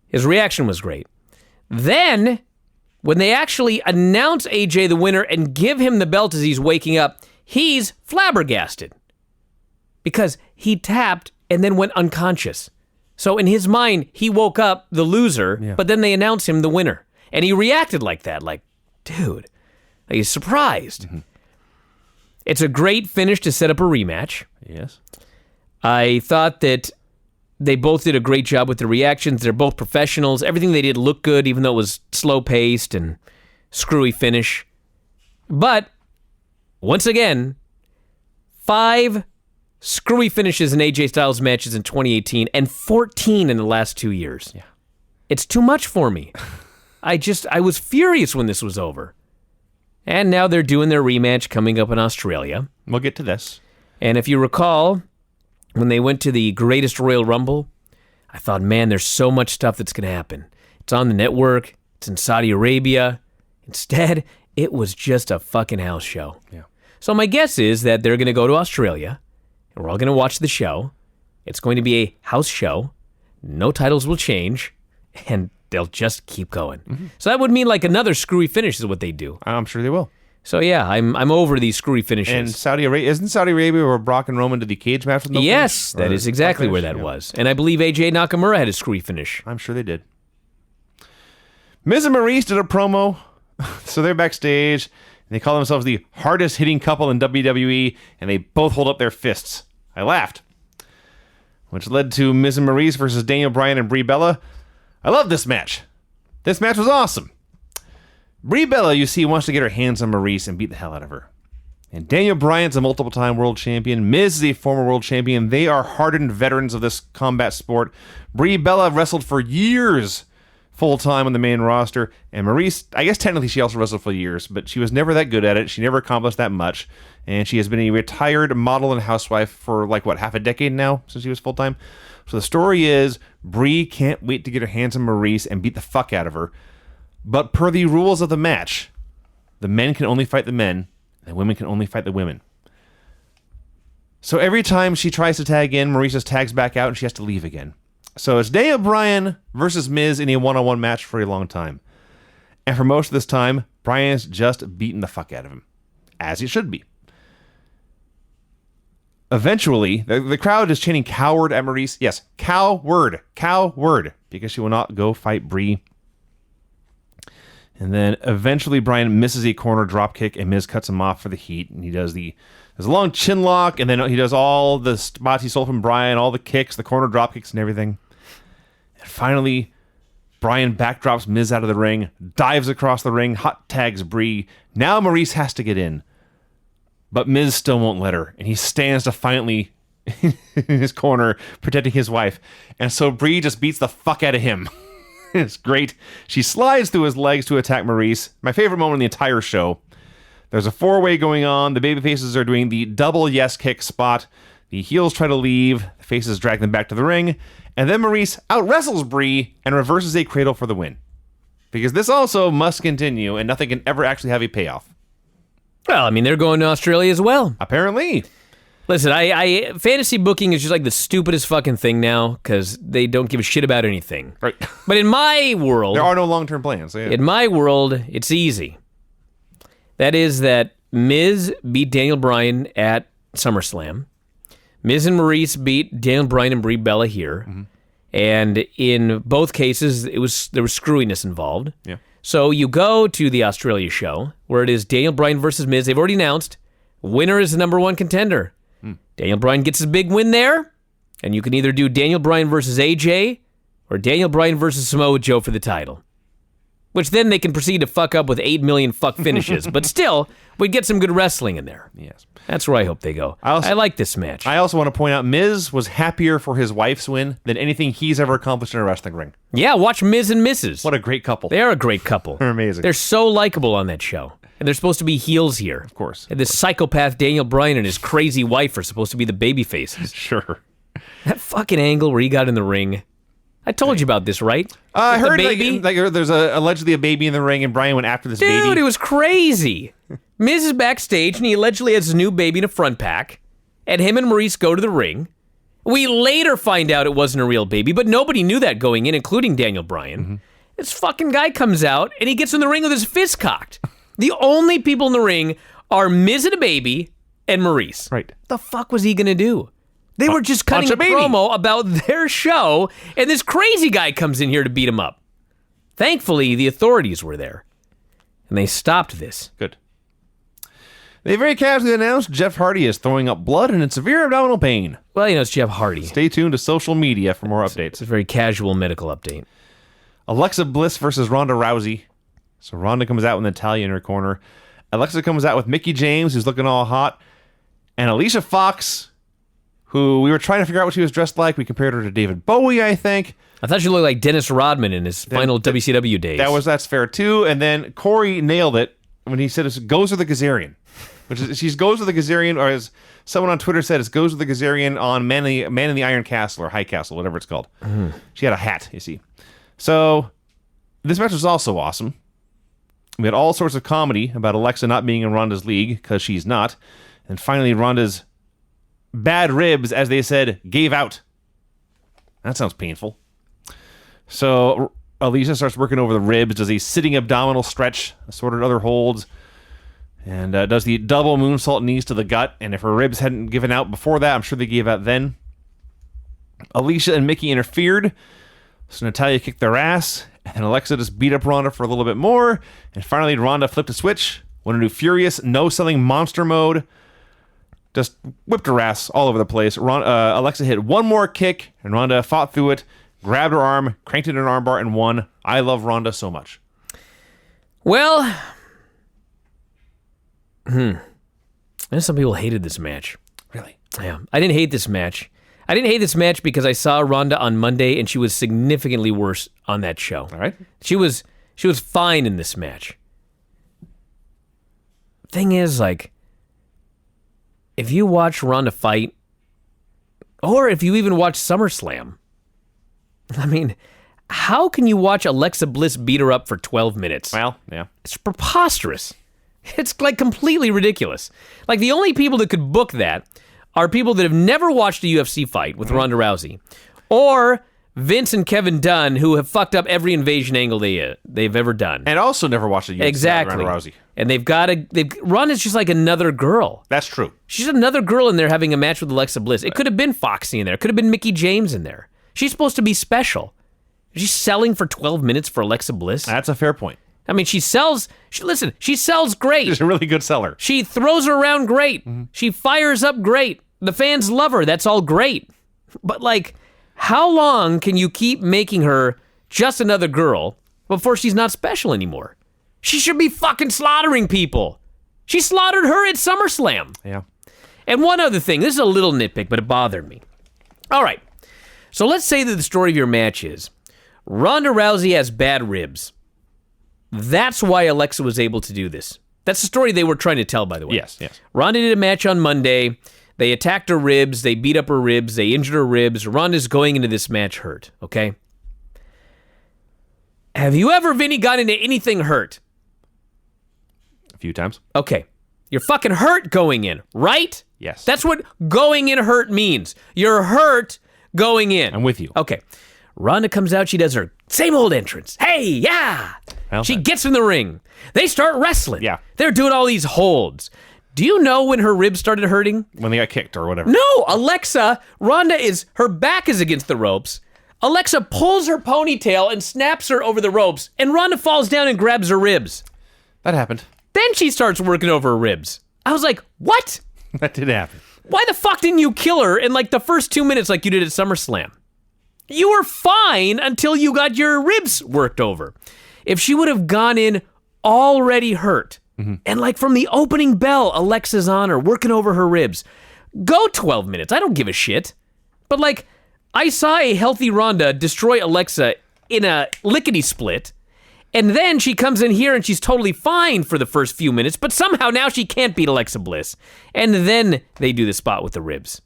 His reaction was great. Then, when they actually announce AJ the winner and give him the belt as he's waking up, he's flabbergasted. Because he tapped and then went unconscious. So in his mind, he woke up the loser, but then they announced him the winner. And he reacted like that, like, dude, he's surprised. Mm-hmm. It's a great finish to set up a rematch. Yes. I thought that they both did a great job with the reactions. They're both professionals. Everything they did looked good, even though it was slow-paced and screwy finish. But, once again, 5 screwy finishes in AJ Styles matches in 2018 and 14 in the last 2 years. It's too much for me. I was furious when this was over. And now they're doing their rematch coming up in Australia. We'll get to this. And if you recall, when they went to the Greatest Royal Rumble, I thought, man, there's so much stuff that's going to happen. It's on the network. It's in Saudi Arabia. Instead, it was just a fucking house show. Yeah. So my guess is that they're going to go to Australia, and we're all going to watch the show. It's going to be a house show. No titles will change, and they'll just keep going. Mm-hmm. So that would mean like another screwy finish is what they do. I'm sure they will. So yeah, I'm over these screwy finishes. And Saudi Arabia, isn't Saudi Arabia where Brock and Roman did the cage match with no Yes, finish? that is exactly where that was. And I believe AJ Nakamura had a screwy finish. I'm sure they did. Miz and Maurice did a promo. So they're backstage, and they call themselves the hardest hitting couple in WWE, and they both hold up their fists. I laughed. Which led to Miz and Maurice versus Daniel Bryan and Brie Bella. I love this match. This match was awesome. Brie Bella, you see, wants to get her hands on Maurice and beat the hell out of her. And Daniel Bryan's a multiple-time world champion. Miz is a former world champion. They are hardened veterans of this combat sport. Brie Bella wrestled for years full-time on the main roster. And Maurice, I guess technically she also wrestled for years, but she was never that good at it. She never accomplished that much. And she has been a retired model and housewife for half a decade now since she was full-time. So the story is Brie can't wait to get her hands on Maurice and beat the fuck out of her. But per the rules of the match, the men can only fight the men, and the women can only fight the women. So every time she tries to tag in, Maurice just tags back out and she has to leave again. So it's Daniel Bryan versus Miz in a one-on-one match for a long time. And for most of this time, Bryan's just beaten the fuck out of him. As he should be. Eventually, the crowd is chanting coward at Maurice. Yes, coward, coward, because she will not go fight Brie. And then eventually Bryan misses a corner dropkick and Miz cuts him off for the heat. And he does there's a long chin lock, and then he does all the spots he stole from Bryan, all the kicks, the corner dropkicks and everything. And finally, Bryan backdrops Miz out of the ring, dives across the ring, hot tags Brie. Now Maurice has to get in. But Miz still won't let her, and he stands defiantly in his corner, protecting his wife. And so Brie just beats the fuck out of him. It's great. She slides through his legs to attack Maurice. My favorite moment in the entire show. There's a four-way going on. The babyfaces are doing the double yes kick spot. The heels try to leave. The faces drag them back to the ring. And then Maurice out-wrestles Brie and reverses a cradle for the win. Because this also must continue, and nothing can ever actually have a payoff. Well, I mean, they're going to Australia as well. Apparently. Listen, I fantasy booking is just like the stupidest fucking thing now because they don't give a shit about anything. Right. But in my world... There are no long-term plans. So yeah. In my world, it's easy. That is that Miz beat Daniel Bryan at SummerSlam. Miz and Maurice beat Daniel Bryan and Brie Bella here. Mm-hmm. And in both cases, there was screwiness involved. Yeah. So you go to the Australia show where it is Daniel Bryan versus Miz. They've already announced winner is the number one contender. Daniel Bryan gets his big win there, and you can either do Daniel Bryan versus AJ or Daniel Bryan versus Samoa Joe for the title. Which then they can proceed to fuck up with 8 million fuck finishes. But still, we'd get some good wrestling in there. Yes. That's where I hope they go. I like this match. I also want to point out Miz was happier for his wife's win than anything he's ever accomplished in a wrestling ring. Yeah, watch Miz and Mrs. What a great couple. They are a great couple. They're amazing. They're so likable on that show. And they're supposed to be heels here. Of course. And this psychopath Daniel Bryan and his crazy wife are supposed to be the baby faces. Sure. That fucking angle where he got in the ring. I told you about this, right? I heard baby. like there's allegedly a baby in the ring, and Bryan went after this baby. Dude, it was crazy. Miz is backstage, and he allegedly has his new baby in a front pack. And him and Maurice go to the ring. We later find out it wasn't a real baby, but nobody knew that going in, including Daniel Bryan. Mm-hmm. This fucking guy comes out, and he gets in the ring with his fist cocked. The only people in the ring are Miz and a baby and Maurice. Right. The fuck was he going to do? They were just cutting a promo about their show, and this crazy guy comes in here to beat him up. Thankfully, the authorities were there, and they stopped this. Good. They very casually announced Jeff Hardy is throwing up blood and in severe abdominal pain. Well, it's Jeff Hardy. Stay tuned to social media for more updates. It's a very casual medical update. Alexa Bliss versus Ronda Rousey. So Ronda comes out with Natalya in her corner. Alexa comes out with Mickie James, who's looking all hot. And Alicia Fox, who we were trying to figure out what she was dressed like. We compared her to David Bowie, I think. I thought she looked like Dennis Rodman in his final WCW days. That's fair too. And then Corey nailed it. when he said it goes with the Gazarian, which is she goes with the Gazarian, or as someone on Twitter said, it goes with the Gazarian on Man in the Iron Castle or High Castle, whatever it's called. She had a hat, you see. So this match was also awesome. We had all sorts of comedy about Alexa not being in Ronda's league because she's not. And finally, Ronda's bad ribs, as they said, gave out. That sounds painful. So Alicia starts working over the ribs, does a sitting abdominal stretch, assorted other holds, and does the double moonsault knees to the gut. And if her ribs hadn't given out before that, I'm sure they gave out then. Alicia and Mickey interfered, so Natalya kicked their ass, and Alexa just beat up Ronda for a little bit more. And finally, Ronda flipped a switch, went into furious, no-selling monster mode, just whipped her ass all over the place. Alexa hit one more kick, and Ronda fought through it, grabbed her arm, cranked it in an armbar, and won. I love Ronda so much. Well, I know some people hated this match. Really? Yeah, I didn't hate this match. I didn't hate this match because I saw Ronda on Monday, and she was significantly worse on that show. All right. She was fine in this match. Thing is, like, if you watch Ronda fight, or if you even watch SummerSlam, I mean, how can you watch Alexa Bliss beat her up for 12 minutes? Well, yeah. It's preposterous. It's like completely ridiculous. Like the only people that could book that are people that have never watched a UFC fight with Ronda Rousey, or Vince and Kevin Dunn, who have fucked up every invasion angle they've ever done. And also never watched a UFC Exactly. Ronda Rousey. And Ronda's just like another girl. That's true. She's another girl in there having a match with Alexa Bliss. It could have been Foxy in there. It could have been Mickie James in there. She's supposed to be special. She's selling for 12 minutes for Alexa Bliss. That's a fair point. I mean, she sells great. She's a really good seller. She throws her around great. She fires up great. The fans love her. That's all great. But, like, how long can you keep making her just another girl before she's not special anymore? She should be fucking slaughtering people. She slaughtered her at SummerSlam. Yeah. And one other thing. This is a little nitpick, but it bothered me. All right. So let's say that the story of your match is Ronda Rousey has bad ribs. That's why Alexa was able to do this. That's the story they were trying to tell, by the way. Yes. Ronda did a match on Monday. They attacked her ribs. They beat up her ribs. They injured her ribs. Ronda's going into this match hurt, okay? Have you ever, Vinny, got into anything hurt? A few times. Okay. You're fucking hurt going in, right? Yes. That's what going in hurt means. You're hurt going in. I'm with you. Okay. Ronda comes out. She does her same old entrance. Hey, yeah. Well, She gets in the ring. They start wrestling. Yeah. They're doing all these holds. Do you know when her ribs started hurting? When they got kicked or whatever. No, Alexa, her back is against the ropes. Alexa pulls her ponytail and snaps her over the ropes, and Ronda falls down and grabs her ribs. That happened. Then she starts working over her ribs. I was like, what? That did happen. Why the fuck didn't you kill her in like the first 2 minutes like you did at SummerSlam? You were fine until you got your ribs worked over. If she would have gone in already hurt, and like from the opening bell, Alexa's on her, working over her ribs, go 12 minutes. I don't give a shit. But like, I saw a healthy Ronda destroy Alexa in a lickety-split, and then she comes in here and she's totally fine for the first few minutes, but somehow now she can't beat Alexa Bliss. And then they do the spot with the ribs.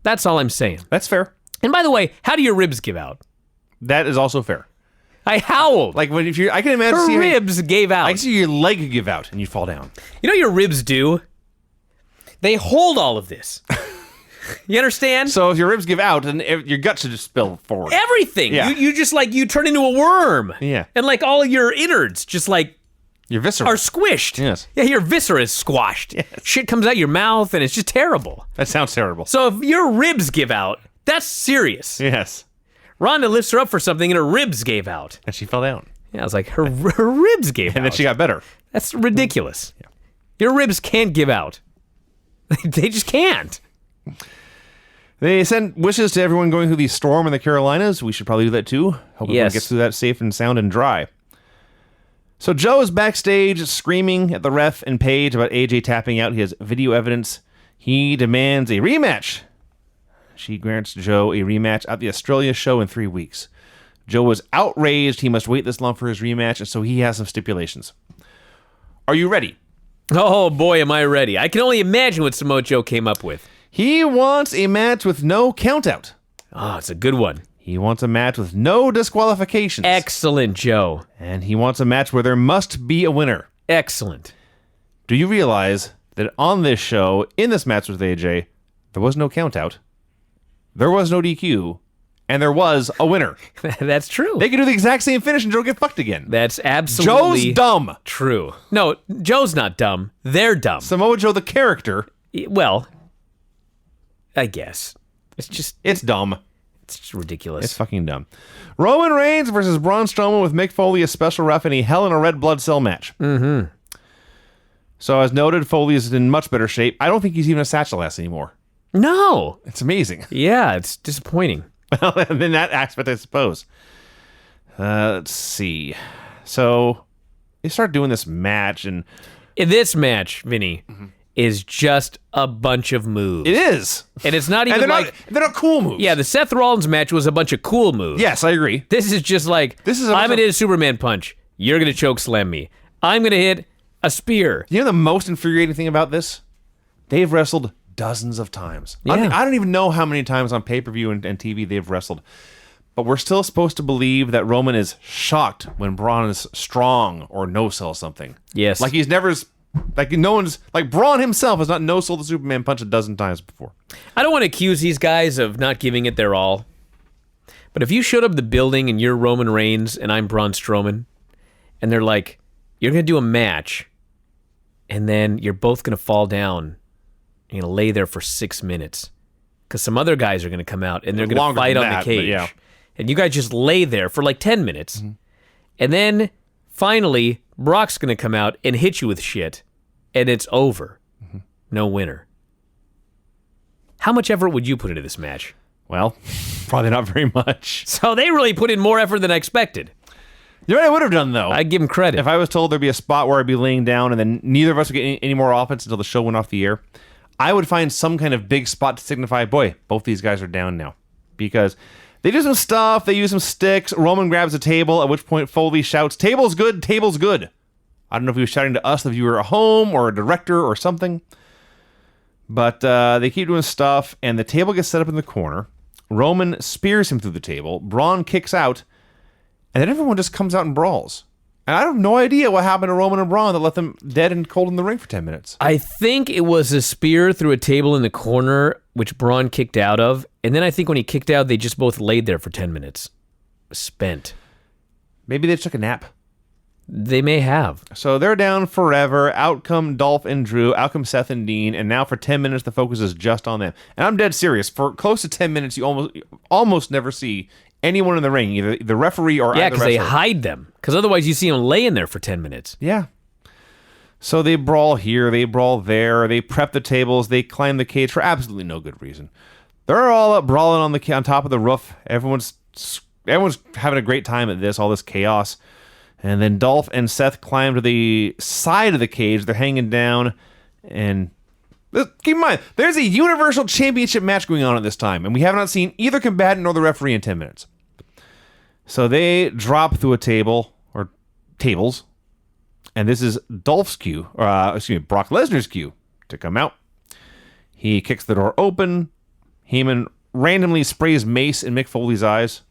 That's all I'm saying. That's fair. And by the way, how do your ribs give out? That is also fair. I howled. Like when if you, I can imagine her seeing ribs gave out. I can see your leg give out and you fall down. You know what your ribs do? They hold all of this. You understand? So if your ribs give out, then your gut should just spill forward. Everything. Yeah. You just like, you turn into a worm. Yeah. And like all of your innards just like Your viscera are squished. Yes. Yeah, your viscera is squashed. Yes. Shit comes out your mouth and it's just terrible. That sounds terrible. So if your ribs give out, that's serious. Yes. Rhonda lifts her up for something and her ribs gave out. And she fell down. Yeah, I was like, her ribs gave out. And then she got better. That's ridiculous. Yeah. Your ribs can't give out. They just can't. They send wishes to everyone going through the storm in the Carolinas. We should probably do that too. Hope everyone gets through that safe and sound and dry. So Joe is backstage screaming at the ref and Paige about AJ tapping out. He has video evidence. He demands a rematch. She grants Joe a rematch at the Australia show in 3 weeks. Joe was outraged he must wait this long for his rematch, and so he has some stipulations. Are you ready? Oh boy, am I ready. I can only imagine what Samoa Joe came up with. He wants a match with no countout. Oh, it's a good one. He wants a match with no disqualifications. Excellent, Joe. And he wants a match where there must be a winner. Excellent. Do you realize that on this show, in this match with AJ, there was no countout, there was no DQ, and there was a winner? That's true. They could do the exact same finish and Joe get fucked again. That's absolutely Joe's dumb. true. No, Joe's not dumb. They're dumb. Samoa Joe, the character, Well, I guess. it's dumb. It's just ridiculous. It's fucking dumb. Roman Reigns versus Braun Strowman with Mick Foley as special ref in a Hell in a Red Blood Cell match. Mm-hmm. So as noted, Foley is in much better shape. I don't think he's even a satchel ass anymore. No. It's amazing. Yeah, it's disappointing. And in that aspect, I suppose. Let's see. So they start doing this match, and This match, Vinny, is just a bunch of moves. it is. And it's not even And they're not cool moves. Yeah, the Seth Rollins match was a bunch of cool moves. Yes, I agree. This is just like, This is a I'm bunch going to of- hit a Superman punch. You're going to choke slam me. I'm going to hit a spear. You know the most infuriating thing about this? They've wrestled dozens of times. Yeah. I don't even know how many times on pay-per-view and TV they've wrestled. But we're still supposed to believe that Roman is shocked when Braun is strong or no-sell something. Yes. Like he's never... Like no one's... Like Braun himself has not no-sold the Superman punch a dozen times before. I don't want to accuse these guys of not giving it their all. But if you showed up at the building and you're Roman Reigns and I'm Braun Strowman, and they're like, you're going to do a match, and then you're both going to fall down, you're going to lay there for 6 minutes, because some other guys are going to come out and they're going to Longer fight than on that, the cage. but yeah. And you guys just lay there for like 10 minutes. And then finally, Brock's going to come out and hit you with shit, and it's over. No winner. How much effort would you put into this match? Well, probably not very much. So they really put in more effort than I expected. You know what I would have done, though? I give them credit. If I was told there'd be a spot where I'd be laying down and then neither of us would get any more offense until the show went off the air, I would find some kind of big spot to signify, boy, both these guys are down now. Because they do some stuff, they use some sticks, Roman grabs a table, at which point Foley shouts, "Table's good, table's good." I don't know if he was shouting to us, the viewer at home, or a director or something. But they keep doing stuff, and the table gets set up in the corner. Roman spears him through the table. Braun kicks out, and then everyone just comes out and brawls. And I have no idea what happened to Roman and Braun that left them dead and cold in the ring for 10 minutes. I think it was a spear through a table in the corner, which Braun kicked out of. And then I think when he kicked out, they just both laid there for 10 minutes. Spent. Maybe they took a nap. They may have. So they're down forever. Out come Dolph and Drew. Out come Seth and Dean. And now for 10 minutes, the focus is just on them. And I'm dead serious. For close to 10 minutes, you almost never see anyone in the ring, either the referee or Yeah, either because they wrestler. hide them. Because otherwise you see them laying there for 10 minutes. Yeah. So they brawl here, they brawl there, they prep the tables, they climb the cage for absolutely no good reason. They're all up brawling on top of the roof. Everyone's having a great time at this, all this chaos. And then Dolph and Seth climb to the side of the cage. They're hanging down. And keep in mind, there's a Universal Championship match going on at this time. And we have not seen either combatant nor the referee in 10 minutes. So they drop through a table, or tables. And this is Dolph's cue, Brock Lesnar's cue to come out. He kicks the door open. Heyman randomly sprays mace in Mick Foley's eyes.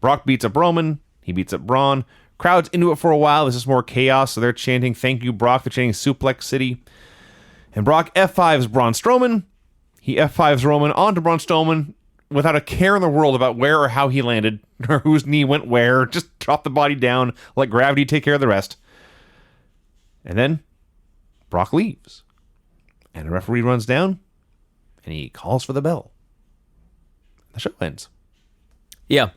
Brock beats up Roman. He beats up Braun. Crowd's into it for a while. This is more chaos, so they're chanting, "Thank you, Brock." They're chanting Suplex City. And Brock F5s Braun Strowman. He F5s Roman onto Braun Strowman without a care in the world about where or how he landed or whose knee went where. Just drop the body down, let gravity take care of the rest. And then Brock leaves. And the referee runs down and he calls for the bell. The show ends. Yeah.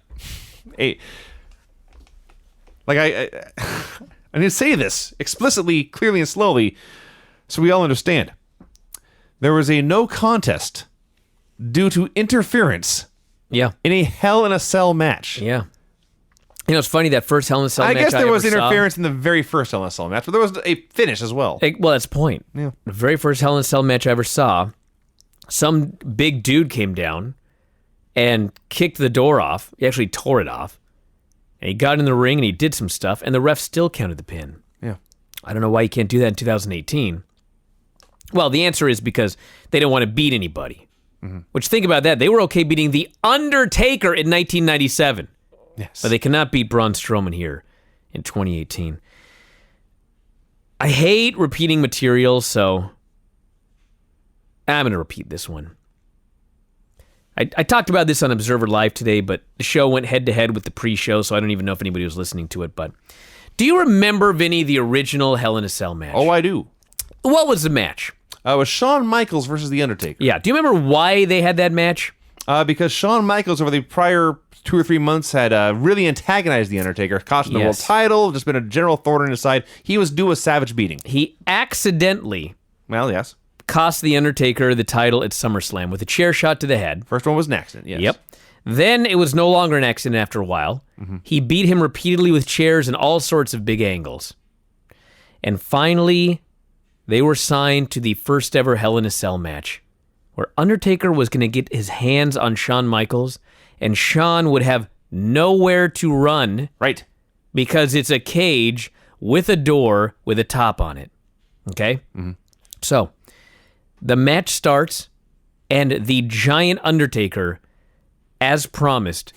Hey, like I need to say this explicitly, clearly, and slowly so we all understand. There was a no contest due to interference Yeah. in a Hell in a Cell match. Yeah. You know, it's funny, that first Hell in a Cell I match guess there was ever saw- interference in the very first Hell in a Cell match, but there was a finish as well. Well, that's the point. Yeah. The very first Hell in a Cell match I ever saw, some big dude came down and kicked the door off. He actually tore it off. And he got in the ring and he did some stuff, and the ref still counted the pin. Yeah. I don't know why you can't do that in 2018. Well, the answer is because they don't want to beat anybody. Which, think about that. They were okay beating The Undertaker in 1997. Yes. But they cannot beat Braun Strowman here in 2018. I hate repeating material, so I'm going to repeat this one. I talked about this on Observer Live today, but the show went head-to-head with the pre-show, so I don't even know if anybody was listening to it. But do you remember, Vinny, the original Hell in a Cell match? Oh, I do. What was the match? It was Shawn Michaels versus The Undertaker. Yeah. Do you remember why they had that match? Because Shawn Michaels over the prior 2 or 3 months had really antagonized The Undertaker, cost him the world title, just been a general thorn in his side. He was due a savage beating. He accidentally Yes. cost The Undertaker the title at SummerSlam with a chair shot to the head. First one was an accident, yes. Yep. Then it was no longer an accident after a while. He beat him repeatedly with chairs and all sorts of big angles. And finally, they were signed to the first ever Hell in a Cell match, where Undertaker was going to get his hands on Shawn Michaels, and Shawn would have nowhere to run. Right. Because it's a cage with a door with a top on it. Okay? So, the match starts, and the giant Undertaker, as promised,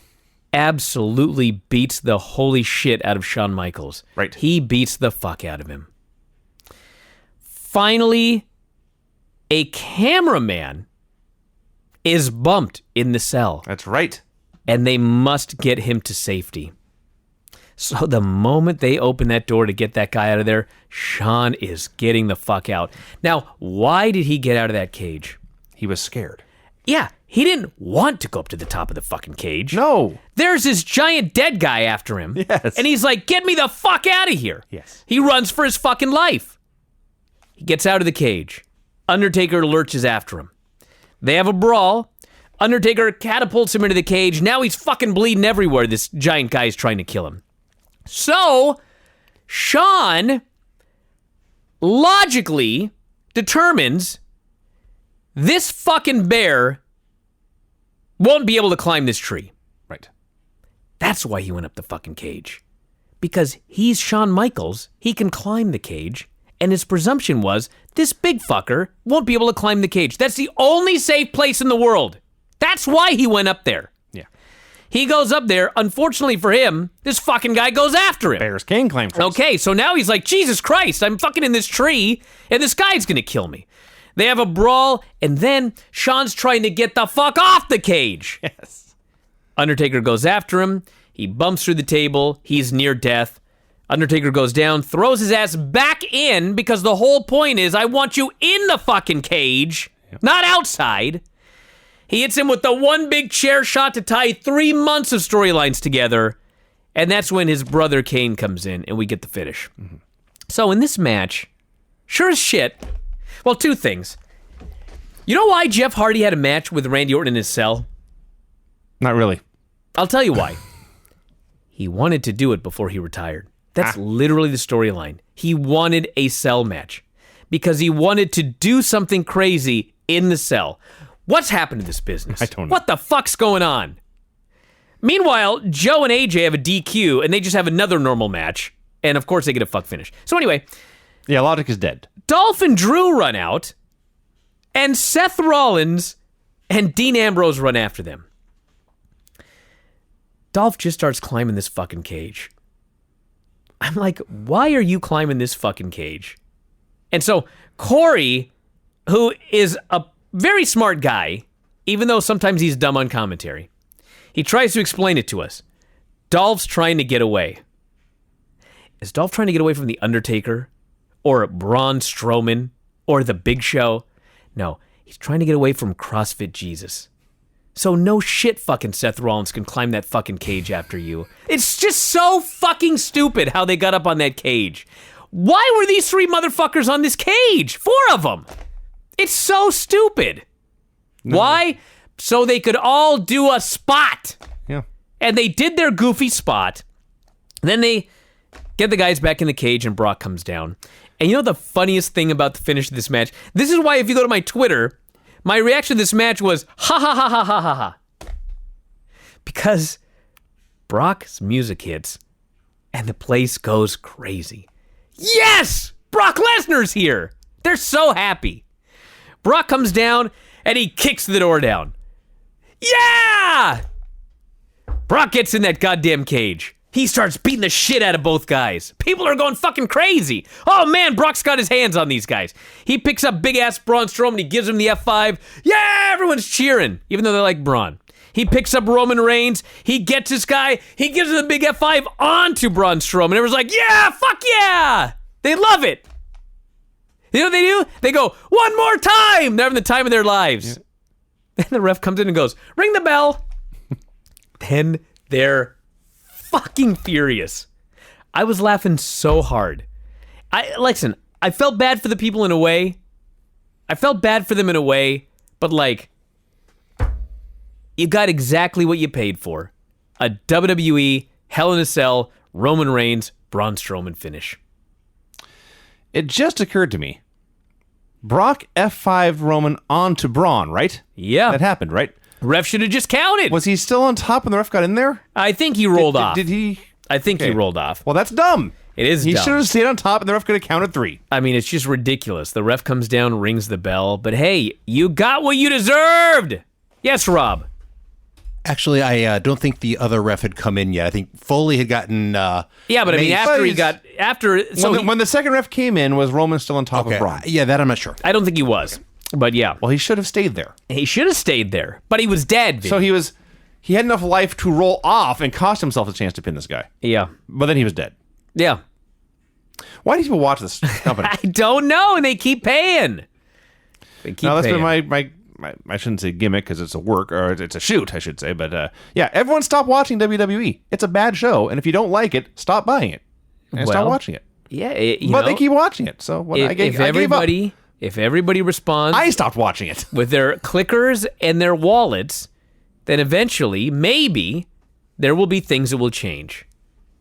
absolutely beats the holy shit out of Shawn Michaels. Right. He beats the fuck out of him. Finally, a cameraman is bumped in the cell, That's right. and they must get him to safety. So the moment they open that door to get that guy out of there, Shawn is getting the fuck out. Now, why did he get out of that cage? He was scared. Yeah, he didn't want to go up to the top of the fucking cage. No. There's this giant dead guy after him. Yes. And he's like, get me the fuck out of here. Yes. He runs for his fucking life. He gets out of the cage. Undertaker lurches after him. They have a brawl. Undertaker catapults him into the cage. Now he's fucking bleeding everywhere. This giant guy is trying to kill him. So, Shawn logically determines this fucking bear won't be able to climb this tree. Right. That's why he went up the fucking cage. Because he's Shawn Michaels, he can climb the cage, and his presumption was this big fucker won't be able to climb the cage. That's the only safe place in the world. That's why he went up there. Yeah. He goes up there. Unfortunately for him, this fucking guy goes after him. Bears can climb trees. Okay, so now he's like, Jesus Christ, I'm fucking in this tree, and this guy's gonna kill me. They have a brawl, and then Shawn's trying to get the fuck off the cage. Yes. Undertaker goes after him. He bumps through the table. He's near death. Undertaker goes down, throws his ass back in, because the whole point is, I want you in the fucking cage, not outside. He hits him with the one big chair shot to tie 3 months of storylines together, and that's when his brother Kane comes in, and we get the finish. So in this match, sure as shit, well, 2 things. You know why Jeff Hardy had a match with Randy Orton in his cell? Not really. I'll tell you why. He wanted to do it before he retired. That's literally the storyline. He wanted a cell match because he wanted to do something crazy in the cell. What's happened to this business? I don't know. What the fuck's going on? Meanwhile, Joe and AJ have a DQ, and they just have another normal match. And of course, they get a fuck finish. So anyway, Yeah, logic is dead. Dolph and Drew run out, and Seth Rollins and Dean Ambrose run after them. Dolph just starts climbing this fucking cage. I'm like, why are you climbing this fucking cage? And so Corey, who is a very smart guy, even though sometimes he's dumb on commentary, he tries to explain it to us. Dolph's trying to get away. Is Dolph trying to get away from The Undertaker? Or Braun Strowman? Or The Big Show? No, he's trying to get away from CrossFit Jesus. So no shit fucking Seth Rollins can climb that fucking cage after you. It's just so fucking stupid how they got up on that cage. Why were these 3 motherfuckers on this cage? 4 of them. It's so stupid. No. Why? So they could all do a spot. Yeah. And they did their goofy spot. Then they get the guys back in the cage and Brock comes down. And you know the funniest thing about the finish of this match? This is why if you go to my Twitter, my reaction to this match was, ha ha ha ha ha ha ha. Because Brock's music hits and the place goes crazy. Yes! Brock Lesnar's here. They're so happy. Brock comes down and he kicks the door down. Yeah! Brock gets in that goddamn cage. He starts beating the shit out of both guys. People are going fucking crazy. Oh man, Brock's got his hands on these guys. He picks up big ass Braun Strowman. He gives him the F5. Yeah, everyone's cheering, even though they like Braun. He picks up Roman Reigns. He gets this guy. He gives him the big F5 onto Braun Strowman. Everyone's like, yeah, fuck yeah. They love it. You know what they do? They go, one more time. They're having the time of their lives. And the ref comes in and goes, ring the bell. Then they're fucking furious. I was laughing so hard. Listen, I felt bad for the people in a way. I felt bad for them in a way, but like, you got exactly what you paid for. A WWE Hell in a Cell Roman Reigns Braun Strowman finish. It just occurred to me. Brock F5 Roman onto Braun, right? Yeah. That happened, right? Ref should have just counted. Was he still on top when the ref got in there? I think he rolled off. Did he? I think he Okay. rolled off. Well, that's dumb. It is He dumb. should have stayed on top and the ref could have counted 3. I mean, it's just ridiculous. The ref comes down, rings the bell, but hey, you got what you deserved. Yes, Rob. Actually, I don't think the other ref had come in yet. I think Foley had gotten. Yeah, but I mean, When the second ref came in, was Roman still on top of Braun? Yeah, that I'm not sure. I don't think he was, but yeah, Well, he should have stayed there. he should have stayed there, but he was dead. Vinny. So he had enough life to roll off and cost himself a chance to pin this guy. Yeah, But then he was dead. yeah. Why do people watch this company? I don't know, and they keep paying. They keep Now, that's paying. been my I shouldn't say gimmick because it's a work, or it's a shoot, I should say. But yeah, everyone stop watching WWE. It's a bad show, and if you don't like it, stop buying it and stop Well, watching it. Yeah, But they keep watching it, so if, I gave if everybody responds up. I stopped watching it. with their clickers and their wallets, then eventually, maybe, there will be things that will change.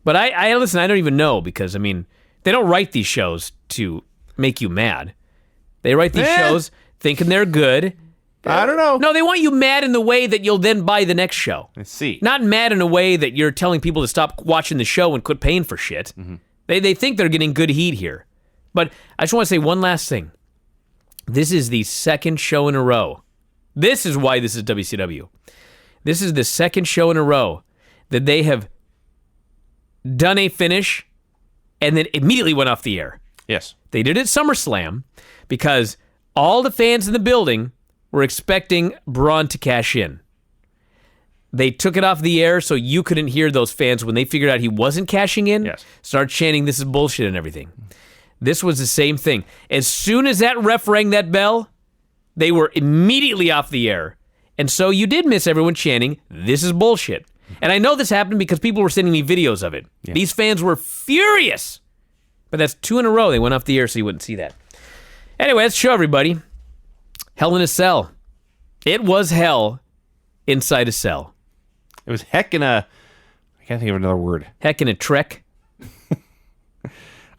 But I listen, I don't even know, because, I mean, they don't write these shows to make you mad. They write these shows thinking they're good. I don't know. No, they want you mad in the way that you'll then buy the next show. Let's see. Not mad in a way that you're telling people to stop watching the show and quit paying for shit. Mm-hmm. They think they're getting good heat here. But I just want to say one last thing. This is the second show in a row. This is why this is WCW. This is the second show in a row that they have done a finish and then immediately went off the air. Yes. They did it at SummerSlam because all the fans in the building were expecting Braun to cash in. They took it off the air so you couldn't hear those fans when they figured out he wasn't cashing in. Yes. Start chanting, "This is bullshit," and everything. This was the same thing. As soon as that ref rang that bell, they were immediately off the air. And so you did miss everyone chanting, "This is bullshit." And I know this happened because people were sending me videos of it. Yeah. These fans were furious. But that's 2 in a row. They went off the air so you wouldn't see that. Anyway, that's the show, everybody. Hell in a Cell. It was hell inside a cell. It was heck in a... I can't think of another word. Heck in a trek.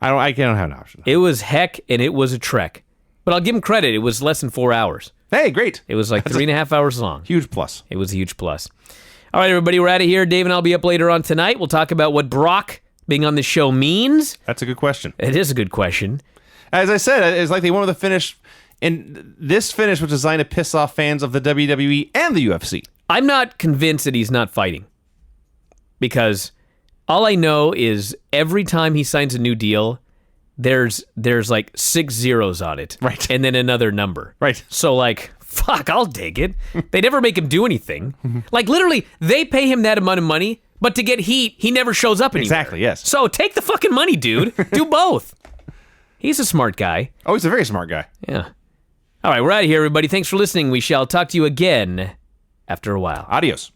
I don't have an option. It was heck and it was a trek. But I'll give him credit. It was less than 4 hours. Hey, great. It was like 3.5 hours long. Huge plus. It was a huge plus. All right, everybody, we're out of here. Dave and I'll be up later on tonight. We'll talk about what Brock being on the show means. That's a good question. It is a good question. As I said, it's like they wanted to finish, and this finish was designed to piss off fans of the WWE and the UFC. I'm not convinced that he's not fighting, because all I know is every time he signs a new deal, there's like 6 zeros on it. Right. And then another number. Right. So like, fuck, I'll take it. They never make him do anything. Like literally, they pay him that amount of money, but to get heat, he never shows up anywhere. Exactly, yes. So take the fucking money, dude. Do both. He's a smart guy. Oh, he's a very smart guy. Yeah. All right, we're out of here, everybody. Thanks for listening. We shall talk to you again after a while. Adios.